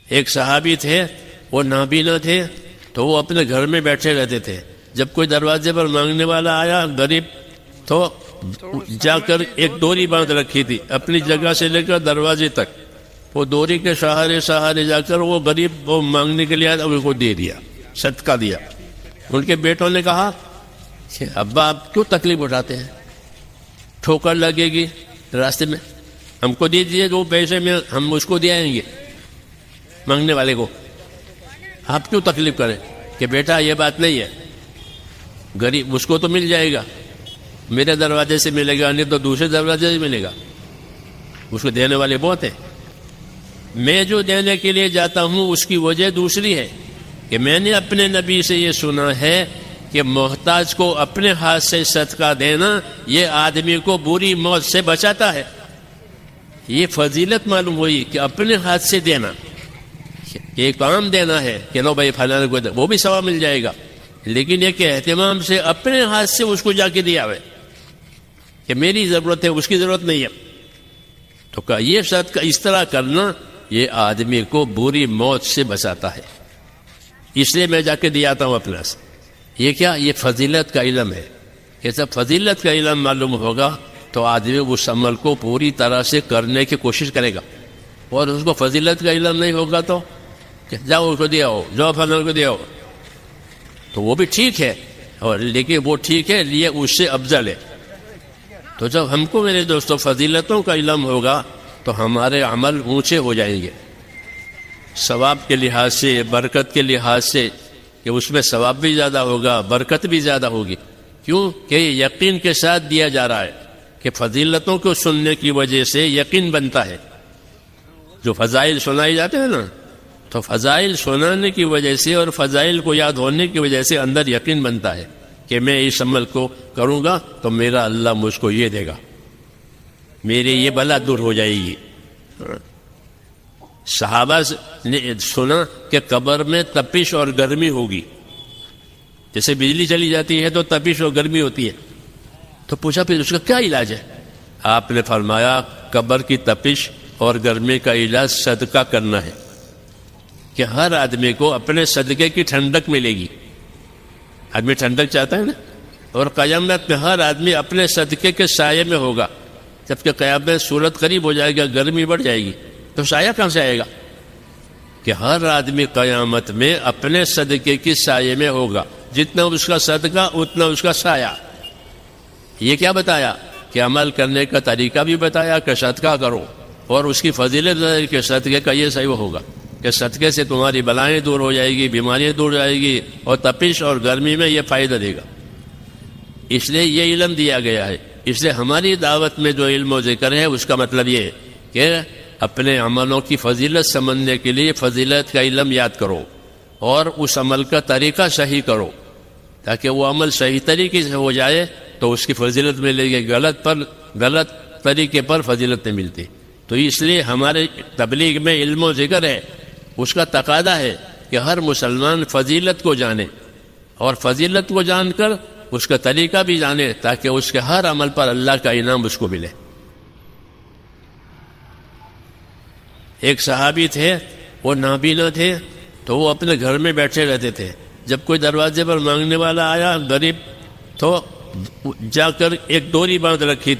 ایک صحابی تھے، وہ نابینا تھے، تو وہ اپنے گھر میں بیٹھے رہتے تھے. جب کوئی دروازے پر مانگنے والا آیا غریب، تو جا کر ایک ڈوری باندھ رکھی تھی اپنی جگہ سے لے کر دروازے تک. وہ ڈوری کے سہارے جا کر وہ غریب وہ مانگنے کے لیے آیا، ان کو دے دیا، صدقہ دیا. ان کے بیٹوں نے کہا کہ ابا آپ کیوں تکلیف اٹھاتے ہیں، ٹھوکر لگے گی راستے میں، ہم کو دے دیجیے وہ پیسے میں ہم اس کو دے آئیں گے مانگنے والے کو، آپ کیوں تکلیف کریں. کہ بیٹا یہ بات نہیں ہے، غریب اس کو تو مل جائے گا، میرے دروازے سے ملے گا، نہیں تو دوسرے دروازے سے ملے گا، اس کو دینے والے بہت ہیں. میں جو دینے کے لیے جاتا ہوں اس کی وجہ دوسری ہے کہ میں نے اپنے نبی سے یہ سنا ہے کہ محتاج کو اپنے ہاتھ سے صدقہ دینا یہ آدمی کو بری موت سے بچاتا ہے. یہ فضیلت معلوم ہوئی کہ اپنے ہاتھ سے دینا، ایک عام دینا ہے کہ لو بھائی فلاں کو، وہ بھی ثواب مل جائے گا، لیکن یہ کہ اہتمام سے اپنے ہاتھ سے اس کو جا کے دیا ہوئے کہ میری ضرورت ہے، اس کی ضرورت نہیں ہے. تو کہ یہ صدقہ اس طرح کرنا یہ آدمی کو بری موت سے بچاتا ہے، اس لیے میں جا کے دیا آتا ہوں اپنا سے. یہ کیا؟ یہ فضیلت کا علم ہے. یہ سب فضیلت کا علم معلوم ہوگا تو آدمی اس عمل کو پوری طرح سے کرنے کی کوشش کرے گا. اور اس کو فضیلت کا علم نہیں ہوگا تو کہ جاؤ اس کو دیا ہو، جاؤ فلاں کو دیا ہو، تو وہ بھی ٹھیک ہے، اور لیکن وہ ٹھیک ہے یہ اس سے افضل ہے. تو جب ہم کو میرے دوستوں فضیلتوں کا علم ہوگا تو ہمارے عمل اونچے ہو جائیں گے، ثواب کے لحاظ سے، برکت کے لحاظ سے، کہ اس میں ثواب بھی زیادہ ہوگا، برکت بھی زیادہ ہوگی. کیوں کہ یقین کے ساتھ دیا جا رہا ہے کہ فضیلتوں کو سننے کی وجہ سے یقین بنتا ہے. جو فضائل سنائی جاتے ہیں نا، تو فضائل سنانے کی وجہ سے اور فضائل کو یاد ہونے کی وجہ سے اندر یقین بنتا ہے کہ میں اس عمل کو کروں گا تو میرا اللہ مجھ کو یہ دے گا، میرے یہ بلا دور ہو جائے گی. صحابہ نے سنا کہ قبر میں تپش اور گرمی ہوگی، جیسے بجلی چلی جاتی ہے تو تپش اور گرمی ہوتی ہے. تو پوچھا پھر اس کا کیا علاج ہے؟ آپ نے فرمایا قبر کی تپش اور گرمی کا علاج صدقہ کرنا ہے، کہ ہر آدمی کو اپنے صدقے کی ٹھنڈک ملے گی. آدمی ٹھنڈک چاہتا ہے نا، اور قیامت میں ہر آدمی اپنے صدقے کے سائے میں ہوگا. جبکہ قیامت صورت قریب ہو جائے گا، گرمی بڑھ جائے گی، تو سایہ کہاں سے آئے گا؟ کہ ہر آدمی قیامت میں اپنے صدقے کی سائے میں ہوگا، جتنا اس کا صدقہ اتنا اس کا سایہ. یہ کیا بتایا؟ کہ عمل کرنے کا طریقہ بھی بتایا کہ صدقہ کرو، اور اس کی فضیلت ہے کہ صدقے کا یہ صحیح ہوگا کہ صدقے سے تمہاری بلائیں دور ہو جائے گی، بیماریاں دور ہو جائے گی، اور تپش اور گرمی میں یہ فائدہ دے گا. اس لیے یہ علم دیا گیا ہے. اس لیے ہماری دعوت میں جو علم و ذکر ہے اس کا مطلب یہ ہے کہ اپنے عملوں کی فضیلت سمجھنے کے لیے فضیلت کا علم یاد کرو، اور اس عمل کا طریقہ صحیح کرو، تاکہ وہ عمل صحیح طریقے سے ہو جائے تو اس کی فضیلت ملے گی. غلط طریقے پر فضیلت نہیں ملتی. تو اس لیے ہمارے تبلیغ میں علم و ذکر ہے، اس کا تقاضا ہے کہ ہر مسلمان فضیلت کو جانے، اور فضیلت کو جان کر اس کا طریقہ بھی جانے، تاکہ اس کے ہر عمل پر اللہ کا انعام اس کو ملے. ایک صحابی تھے، وہ نابینا تھے، تو وہ اپنے گھر میں بیٹھے رہتے تھے. جب کوئی دروازے پر مانگنے والا آیا غریب، تو جا کر ایک ڈوری باندھ رکھی تھی